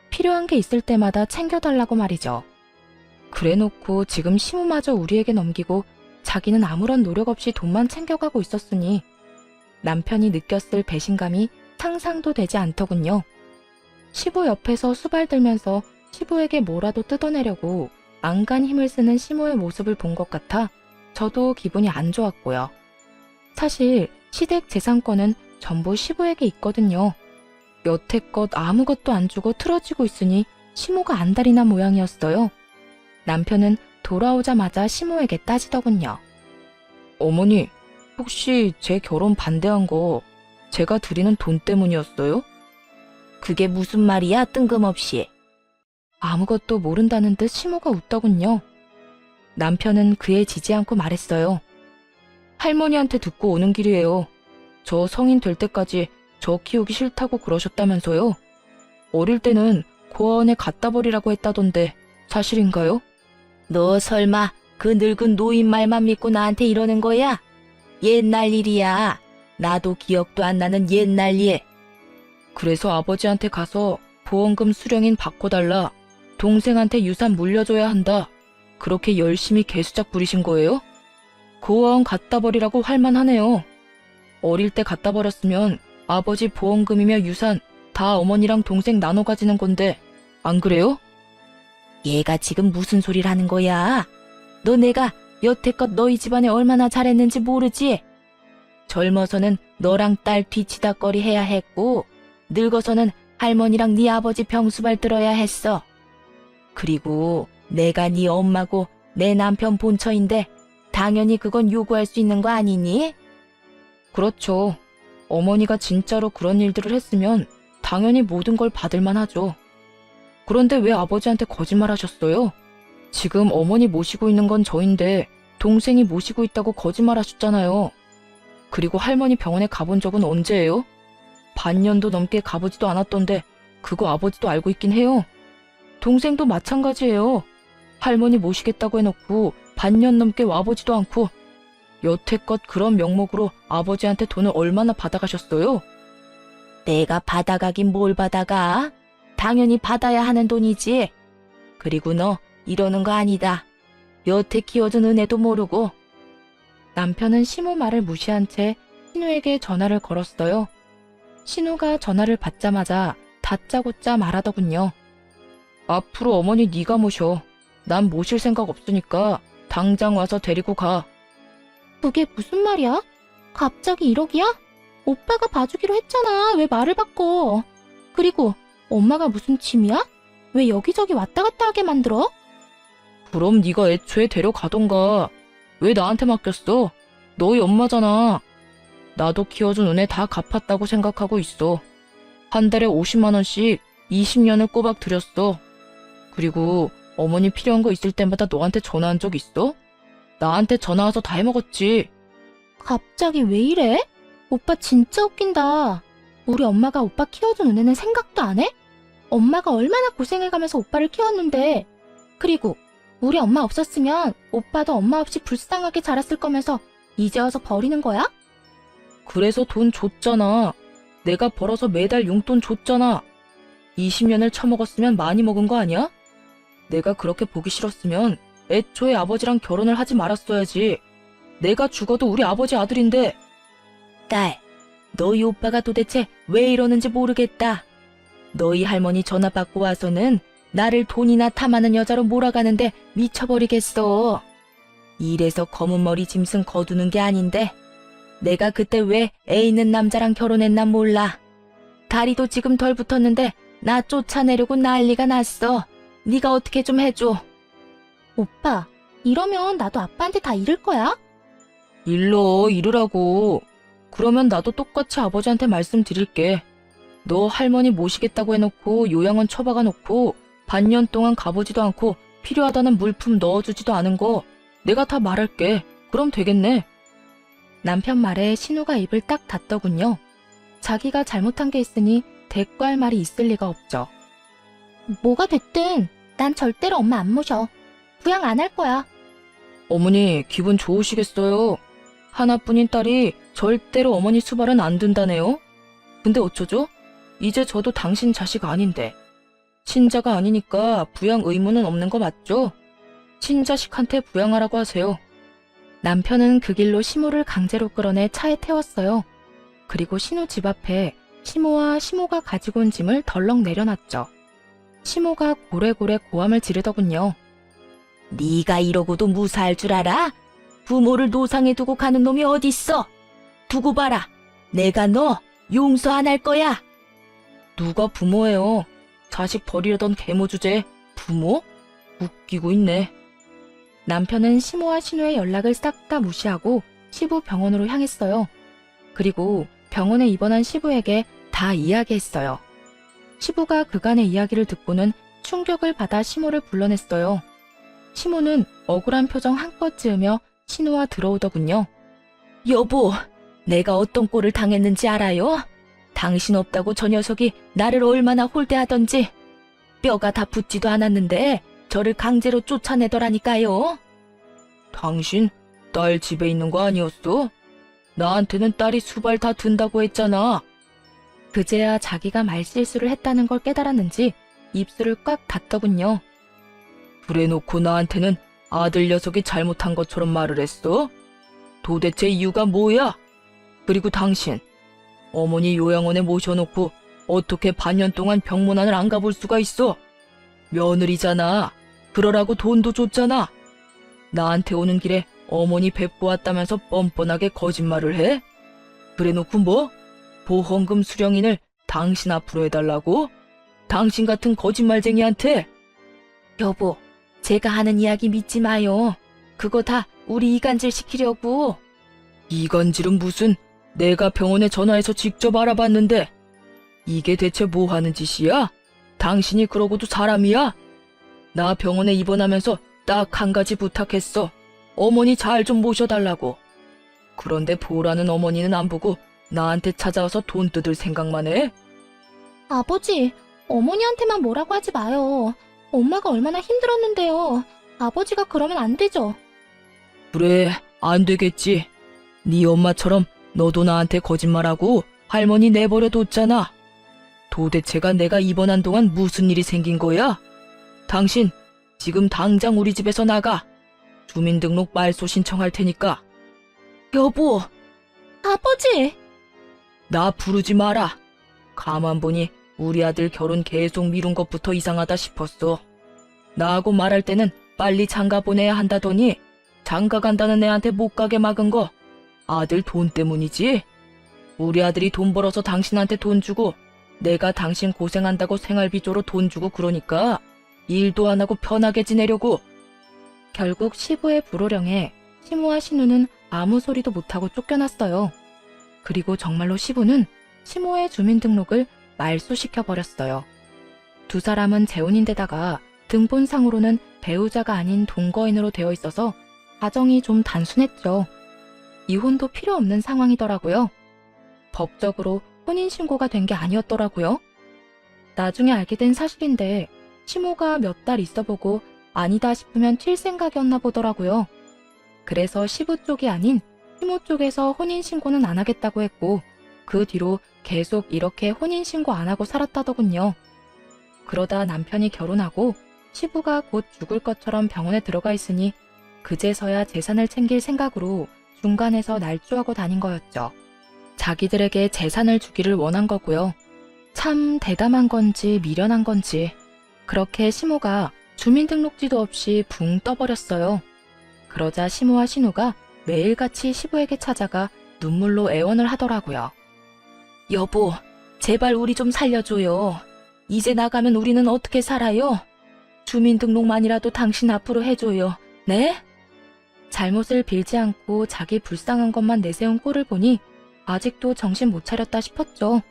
필요한 게 있을 때마다 챙겨달라고 말이죠. 그래놓고 지금 시무마저 우리에게 넘기고 자기는 아무런 노력 없이 돈만 챙겨가고 있었으니 남편이 느꼈을 배신감이 상상도 되지 않더군요. 시부 옆에서 수발 들면서 시부에게 뭐라도 뜯어내려고 안간 힘을 쓰는 시모의 모습을 본 것 같아 저도 기분이 안 좋았고요. 사실 시댁 재산권은 전부 시부에게 있거든요. 여태껏 아무것도 안 주고 틀어지고 있으니 시모가 안달이 난 모양이었어요. 남편은 돌아오자마자 시모에게 따지더군요. 어머니, 혹시 제 결혼 반대한 거 제가 드리는 돈 때문이었어요? 그게 무슨 말이야, 뜬금없이. 아무것도 모른다는 듯 시모가 웃더군요. 남편은 그에 지지 않고 말했어요. 할머니한테 듣고 오는 길이에요. 저 성인 될 때까지 저 키우기 싫다고 그러셨다면서요. 어릴 때는 고아원에 갖다 버리라고 했다던데 사실인가요? 너 설마 그 늙은 노인 말만 믿고 나한테 이러는 거야? 옛날 일이야. 나도 기억도 안 나는 옛날 일. 그래서 아버지한테 가서 보험금 수령인 바꿔달라. 동생한테 유산 물려줘야 한다. 그렇게 열심히 개수작 부리신 거예요? 고아원 갖다 버리라고 할만하네요. 어릴 때 갖다 버렸으면 아버지 보험금이며 유산 다 어머니랑 동생 나눠 가지는 건데 안 그래요? 얘가 지금 무슨 소리를 하는 거야? 너 내가 여태껏 너희 집안에 얼마나 잘했는지 모르지? 젊어서는 너랑 딸 뒤치다꺼리 해야 했고 늙어서는 할머니랑 네 아버지 병수발 들어야 했어. 그리고 내가 네 엄마고 내 남편 본처인데 당연히 그건 요구할 수 있는 거 아니니? 그렇죠. 어머니가 진짜로 그런 일들을 했으면 당연히 모든 걸 받을만 하죠. 그런데 왜 아버지한테 거짓말하셨어요? 지금 어머니 모시고 있는 건 저인데 동생이 모시고 있다고 거짓말하셨잖아요. 그리고 할머니 병원에 가본 적은 언제예요? 반년도 넘게 가보지도 않았던데 그거 아버지도 알고 있긴 해요. 동생도 마찬가지예요. 할머니 모시겠다고 해놓고 반년 넘게 와보지도 않고 여태껏 그런 명목으로 아버지한테 돈을 얼마나 받아가셨어요? 내가 받아가긴 뭘 받아가? 당연히 받아야 하는 돈이지. 그리고 너 이러는 거 아니다. 여태 키워준 은혜도 모르고. 남편은 시모 말을 무시한 채 신우에게 전화를 걸었어요. 신우가 전화를 받자마자 다짜고짜 말하더군요. 앞으로 어머니 네가 모셔. 난 모실 생각 없으니까 당장 와서 데리고 가. 그게 무슨 말이야? 갑자기 1억이야? 오빠가 봐주기로 했잖아. 왜 말을 바꿔? 그리고 엄마가 무슨 짐이야? 왜 여기저기 왔다 갔다 하게 만들어? 그럼 네가 애초에 데려가던가. 왜 나한테 맡겼어? 너희 엄마잖아. 나도 키워준 은혜 다 갚았다고 생각하고 있어. 한 달에 50만 원씩 20년을 꼬박 들였어. 그리고 어머니 필요한 거 있을 때마다 너한테 전화한 적 있어? 나한테 전화 와서 다 해먹었지. 갑자기 왜 이래? 오빠 진짜 웃긴다. 우리 엄마가 오빠 키워준 은혜는 생각도 안 해? 엄마가 얼마나 고생해가면서 오빠를 키웠는데. 그리고 우리 엄마 없었으면 오빠도 엄마 없이 불쌍하게 자랐을 거면서 이제 와서 버리는 거야? 그래서 돈 줬잖아. 내가 벌어서 매달 용돈 줬잖아. 20년을 처먹었으면 많이 먹은 거 아니야? 내가 그렇게 보기 싫었으면 애초에 아버지랑 결혼을 하지 말았어야지. 내가 죽어도 우리 아버지 아들인데. 딸, 너희 오빠가 도대체 왜 이러는지 모르겠다. 너희 할머니 전화 받고 와서는 나를 돈이나 탐하는 여자로 몰아가는데 미쳐버리겠어. 이래서 검은 머리 짐승 거두는 게 아닌데 내가 그때 왜 애 있는 남자랑 결혼했나 몰라. 다리도 지금 덜 붙었는데 나 쫓아내려고 난리가 났어. 네가 어떻게 좀 해줘. 오빠, 이러면 나도 아빠한테 다 잃을 거야? 이르라고. 그러면 나도 똑같이 아버지한테 말씀드릴게. 너 할머니 모시겠다고 해놓고 요양원 처박아 놓고 반년 동안 가보지도 않고 필요하다는 물품 넣어주지도 않은 거 내가 다 말할게. 그럼 되겠네. 남편 말에 신우가 입을 딱 닫더군요. 자기가 잘못한 게 있으니 대꾸할 말이 있을 리가 없죠. 뭐가 됐든 난 절대로 엄마 안 모셔. 부양 안 할 거야. 어머니 기분 좋으시겠어요. 하나뿐인 딸이 절대로 어머니 수발은 안 든다네요. 근데 어쩌죠? 이제 저도 당신 자식 아닌데. 친자가 아니니까 부양 의무는 없는 거 맞죠? 친자식한테 부양하라고 하세요. 남편은 그 길로 시모를 강제로 끌어내 차에 태웠어요. 그리고 신우 집 앞에 시모와 시모가 가지고 온 짐을 덜렁 내려놨죠. 시모가 고래고래 고함을 지르더군요. 네가 이러고도 무사할 줄 알아? 부모를 노상에 두고 가는 놈이 어딨어? 두고 봐라. 내가 너 용서 안 할 거야. 누가 부모예요? 자식 버리려던 계모 주제 부모? 웃기고 있네. 남편은 시모와 신우의 연락을 싹 다 무시하고 시부 병원으로 향했어요. 그리고 병원에 입원한 시부에게 다 이야기했어요. 시부가 그간의 이야기를 듣고는 충격을 받아 시모를 불러냈어요. 시모는 억울한 표정 한껏 지으며 신우와 들어오더군요. 여보, 내가 어떤 꼴을 당했는지 알아요? 당신 없다고 저 녀석이 나를 얼마나 홀대하던지. 뼈가 다 붙지도 않았는데 저를 강제로 쫓아내더라니까요. 당신 딸 집에 있는 거 아니었어? 나한테는 딸이 수발 다 든다고 했잖아. 그제야 자기가 말실수를 했다는 걸 깨달았는지 입술을 꽉 닫더군요. 그래놓고 나한테는 아들 녀석이 잘못한 것처럼 말을 했어? 도대체 이유가 뭐야? 그리고 당신, 어머니 요양원에 모셔놓고 어떻게 반년 동안 병문안을 안 가볼 수가 있어? 며느리잖아. 그러라고 돈도 줬잖아. 나한테 오는 길에 어머니 뵙고 왔다면서 뻔뻔하게 거짓말을 해? 그래놓고 뭐? 보험금 수령인을 당신 앞으로 해달라고? 당신 같은 거짓말쟁이한테? 여보, 제가 하는 이야기 믿지 마요. 그거 다 우리 이간질 시키려고. 이간질은 무슨, 내가 병원에 전화해서 직접 알아봤는데 이게 대체 뭐 하는 짓이야? 당신이 그러고도 사람이야? 나 병원에 입원하면서 딱 한 가지 부탁했어. 어머니 잘 좀 모셔달라고. 그런데 보라는 어머니는 안 보고 나한테 찾아와서 돈 뜯을 생각만 해? 아버지, 어머니한테만 뭐라고 하지 마요. 엄마가 얼마나 힘들었는데요. 아버지가 그러면 안 되죠. 그래, 안 되겠지. 네 엄마처럼 너도 나한테 거짓말하고 할머니 내버려 뒀잖아. 도대체가 내가 입원한 동안 무슨 일이 생긴 거야? 당신, 지금 당장 우리 집에서 나가. 주민등록 말소 신청할 테니까. 여보, 아버지! 나 부르지 마라. 가만 보니 우리 아들 결혼 계속 미룬 것부터 이상하다 싶었어. 나하고 말할 때는 빨리 장가 보내야 한다더니 장가 간다는 애한테 못 가게 막은 거 아들 돈 때문이지? 우리 아들이 돈 벌어서 당신한테 돈 주고 내가 당신 고생한다고 생활비조로 돈 주고 그러니까 일도 안 하고 편하게 지내려고. 결국 시부의 불호령에 시모와 신우는 아무 소리도 못하고 쫓겨났어요. 그리고 정말로 시부는 시모의 주민등록을 말소시켜버렸어요. 두 사람은 재혼인데다가 등본상으로는 배우자가 아닌 동거인으로 되어 있어서 가정이 좀 단순했죠. 이혼도 필요 없는 상황이더라고요. 법적으로 혼인신고가 된 게 아니었더라고요. 나중에 알게 된 사실인데 시모가 몇 달 있어보고 아니다 싶으면 튈 생각이었나 보더라고요. 그래서 시부 쪽이 아닌 시모 쪽에서 혼인신고는 안 하겠다고 했고 그 뒤로 계속 이렇게 혼인신고 안 하고 살았다더군요. 그러다 남편이 결혼하고 시부가 곧 죽을 것처럼 병원에 들어가 있으니 그제서야 재산을 챙길 생각으로 중간에서 날조하고 다닌 거였죠. 자기들에게 재산을 주기를 원한 거고요. 참 대담한 건지 미련한 건지 그렇게 시모가 주민등록지도 없이 붕 떠버렸어요. 그러자 시모와 신우가 매일같이 시부에게 찾아가 눈물로 애원을 하더라고요. 여보, 제발 우리 좀 살려줘요. 이제 나가면 우리는 어떻게 살아요? 주민등록만이라도 당신 앞으로 해줘요. 네? 잘못을 빌지 않고 자기 불쌍한 것만 내세운 꼴을 보니 아직도 정신 못 차렸다 싶었죠.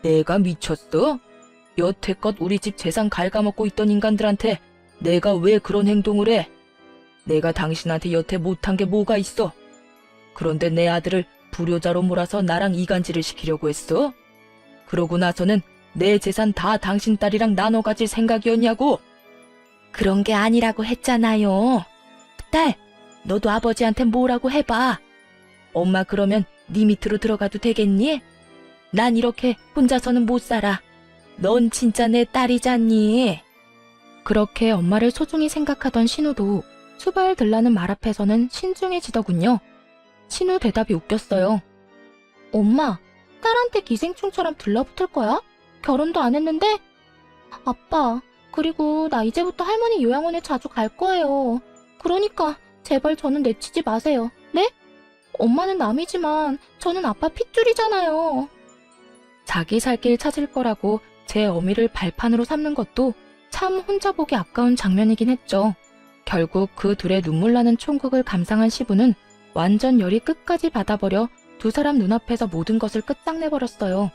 내가 미쳤어? 여태껏 우리 집 재산 갉아먹고 있던 인간들한테 내가 왜 그런 행동을 해? 내가 당신한테 여태 못한 게 뭐가 있어? 그런데 내 아들을 불효자로 몰아서 나랑 이간질을 시키려고 했어? 그러고 나서는 내 재산 다 당신 딸이랑 나눠 가질 생각이었냐고? 그런 게 아니라고 했잖아요. 딸, 너도 아버지한테 뭐라고 해봐. 엄마 그러면 네 밑으로 들어가도 되겠니? 난 이렇게 혼자서는 못 살아. 넌 진짜 내 딸이잖니. 그렇게 엄마를 소중히 생각하던 신우도 수발 들라는 말 앞에서는 신중해지더군요. 신우 대답이 웃겼어요. 엄마, 딸한테 기생충처럼 들러붙을 거야? 결혼도 안 했는데? 아빠, 그리고 나 이제부터 할머니 요양원에 자주 갈 거예요. 그러니까 제발 저는 내치지 마세요. 네? 엄마는 남이지만 저는 아빠 핏줄이잖아요. 자기 살 길 찾을 거라고 제 어미를 발판으로 삼는 것도 참 혼자 보기 아까운 장면이긴 했죠. 결국 그 둘의 눈물 나는 총극을 감상한 시부는 완전 열이 끝까지 받아버려 두 사람 눈앞에서 모든 것을 끝장내버렸어요.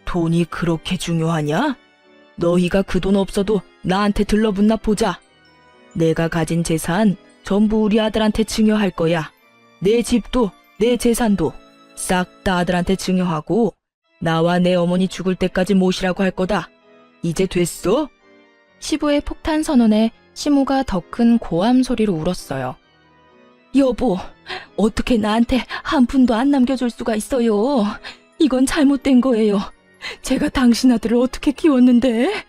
돈이 그렇게 중요하냐? 너희가 그 돈 없어도 나한테 들러붙나 보자. 내가 가진 재산 전부 우리 아들한테 증여할 거야. 내 집도 내 재산도 싹 다 아들한테 증여하고 나와 내 어머니 죽을 때까지 모시라고 할 거다. 이제 됐어? 시부의 폭탄 선언에 시모가 더 큰 고함 소리로 울었어요. 여보, 어떻게 나한테 한 푼도 안 남겨줄 수가 있어요? 이건 잘못된 거예요. 제가 당신 아들을 어떻게 키웠는데?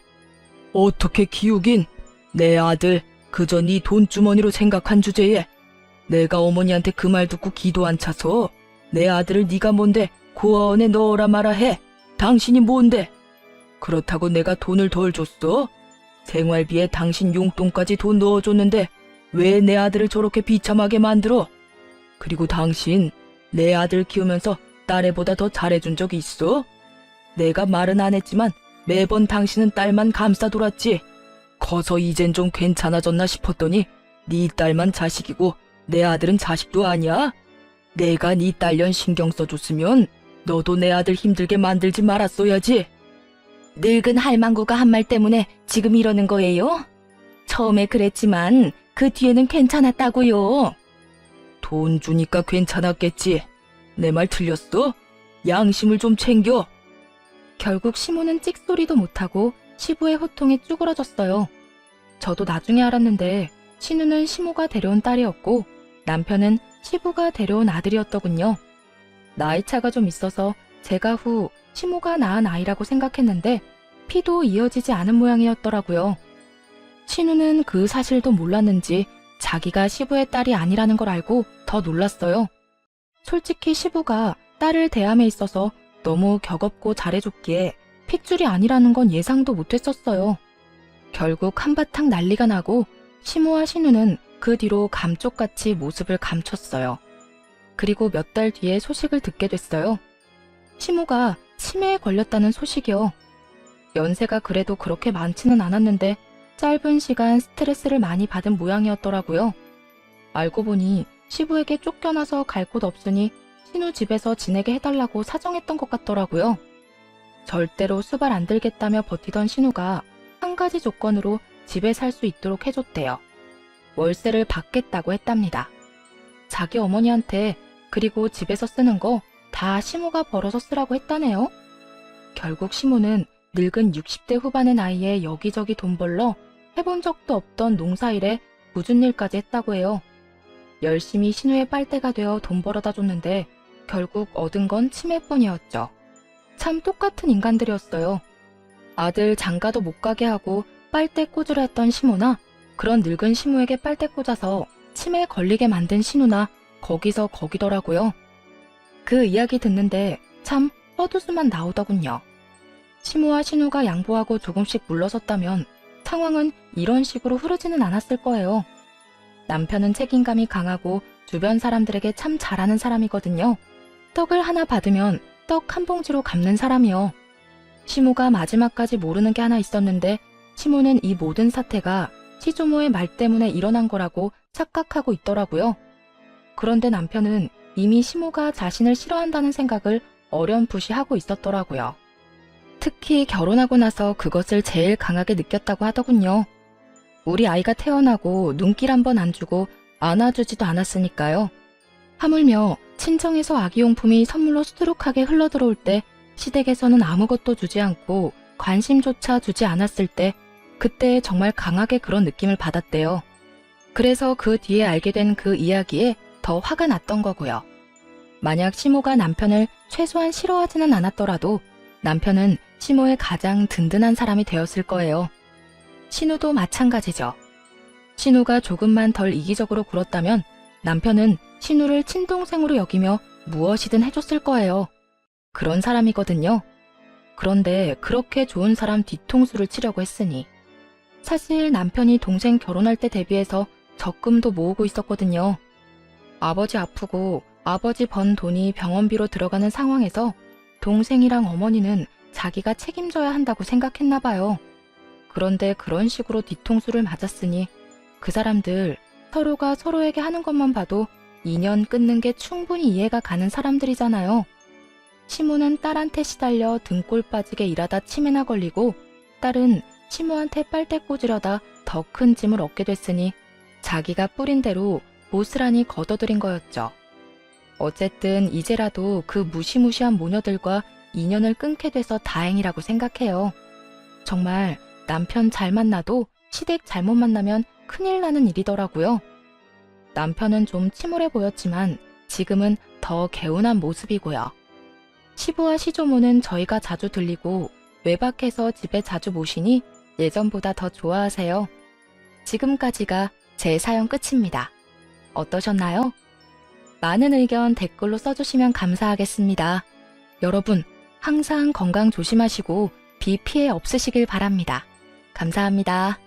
어떻게 키우긴? 내 아들 그저 네 돈주머니로 생각한 주제에 내가 어머니한테 그 말 듣고 기도 안 차서 내 아들을 네가 뭔데 고아원에 넣어라 마라 해. 당신이 뭔데? 그렇다고 내가 돈을 덜 줬어? 생활비에 당신 용돈까지 돈 넣어줬는데 왜 내 아들을 저렇게 비참하게 만들어? 그리고 당신 내 아들 키우면서 딸애보다 더 잘해준 적 있어? 내가 말은 안 했지만 매번 당신은 딸만 감싸돌았지. 커서 이젠 좀 괜찮아졌나 싶었더니 네 딸만 자식이고 내 아들은 자식도 아니야? 내가 네 딸년 신경 써줬으면 너도 내 아들 힘들게 만들지 말았어야지. 늙은 할망구가 한 말 때문에 지금 이러는 거예요? 처음에 그랬지만 그 뒤에는 괜찮았다고요. 돈 주니까 괜찮았겠지. 내 말 틀렸어? 양심을 좀 챙겨. 결국 시모는 찍소리도 못하고 시부의 호통에 쭈그러졌어요. 저도 나중에 알았는데 신우는 시모가 데려온 딸이었고 남편은 시부가 데려온 아들이었더군요. 나이 차가 좀 있어서 제가 후 시모가 낳은 아이라고 생각했는데 피도 이어지지 않은 모양이었더라고요. 신우는 그 사실도 몰랐는지 자기가 시부의 딸이 아니라는 걸 알고 더 놀랐어요. 솔직히 시부가 딸을 대함에 있어서 너무 격없고 잘해줬기에 핏줄이 아니라는 건 예상도 못했었어요. 결국 한바탕 난리가 나고 시모와 신우는 그 뒤로 감쪽같이 모습을 감췄어요. 그리고 몇 달 뒤에 소식을 듣게 됐어요. 시모가 치매에 걸렸다는 소식이요. 연세가 그래도 그렇게 많지는 않았는데 짧은 시간 스트레스를 많이 받은 모양이었더라고요. 알고 보니 시부에게 쫓겨나서 갈 곳 없으니 신우 집에서 지내게 해달라고 사정했던 것 같더라고요. 절대로 수발 안 들겠다며 버티던 신우가 한 가지 조건으로 집에 살 수 있도록 해줬대요. 월세를 받겠다고 했답니다. 자기 어머니한테 그리고 집에서 쓰는 거 다 시모가 벌어서 쓰라고 했다네요. 결국 시모는 늙은 60대 후반의 나이에 여기저기 돈 벌러 해본 적도 없던 농사일에 굳은 일까지 했다고 해요. 열심히 신우의 빨대가 되어 돈 벌어다 줬는데 결국 얻은 건 치매뿐이었죠. 참 똑같은 인간들이었어요. 아들 장가도 못 가게 하고 빨대 꽂으려 했던 시모나 그런 늙은 시모에게 빨대 꽂아서 치매에 걸리게 만든 신우나 거기서 거기더라고요. 그 이야기 듣는데 참 헛웃음만 나오더군요. 시모와 신우가 양보하고 조금씩 물러섰다면 상황은 이런 식으로 흐르지는 않았을 거예요. 남편은 책임감이 강하고 주변 사람들에게 참 잘하는 사람이거든요. 떡을 하나 받으면 떡 한 봉지로 갚는 사람이요. 시모가 마지막까지 모르는 게 하나 있었는데 시모는 이 모든 사태가 시조모의 말 때문에 일어난 거라고 착각하고 있더라고요. 그런데 남편은 이미 시모가 자신을 싫어한다는 생각을 어렴풋이 하고 있었더라고요. 특히 결혼하고 나서 그것을 제일 강하게 느꼈다고 하더군요. 우리 아이가 태어나고 눈길 한번 안 주고 안아주지도 않았으니까요. 하물며 친정에서 아기용품이 선물로 수두룩하게 흘러들어올 때 시댁에서는 아무것도 주지 않고 관심조차 주지 않았을 때 그때 정말 강하게 그런 느낌을 받았대요. 그래서 그 뒤에 알게 된 그 이야기에 더 화가 났던 거고요. 만약 시모가 남편을 최소한 싫어하지는 않았더라도 남편은 시모의 가장 든든한 사람이 되었을 거예요. 신우도 마찬가지죠. 신우가 조금만 덜 이기적으로 굴었다면 남편은 신우를 친동생으로 여기며 무엇이든 해줬을 거예요. 그런 사람이거든요. 그런데 그렇게 좋은 사람 뒤통수를 치려고 했으니 사실 남편이 동생 결혼할 때 대비해서 적금도 모으고 있었거든요. 아버지 아프고 아버지 번 돈이 병원비로 들어가는 상황에서 동생이랑 어머니는 자기가 책임져야 한다고 생각했나 봐요. 그런데 그런 식으로 뒤통수를 맞았으니 그 사람들 서로가 서로에게 하는 것만 봐도 인연 끊는 게 충분히 이해가 가는 사람들이잖아요. 시모는 딸한테 시달려 등골 빠지게 일하다 치매나 걸리고 딸은 시모한테 빨대 꽂으려다 더 큰 짐을 얻게 됐으니 자기가 뿌린 대로 고스란히 걷어들인 거였죠. 어쨌든 이제라도 그 무시무시한 모녀들과 인연을 끊게 돼서 다행이라고 생각해요. 정말 남편 잘 만나도 시댁 잘못 만나면 큰일 나는 일이더라고요. 남편은 좀 침울해 보였지만 지금은 더 개운한 모습이고요. 시부와 시조모는 저희가 자주 들리고 외박해서 집에 자주 모시니 예전보다 더 좋아하세요. 지금까지가 제 사연 끝입니다. 어떠셨나요? 많은 의견 댓글로 써주시면 감사하겠습니다. 여러분, 항상 건강 조심하시고 비 피해 없으시길 바랍니다. 감사합니다.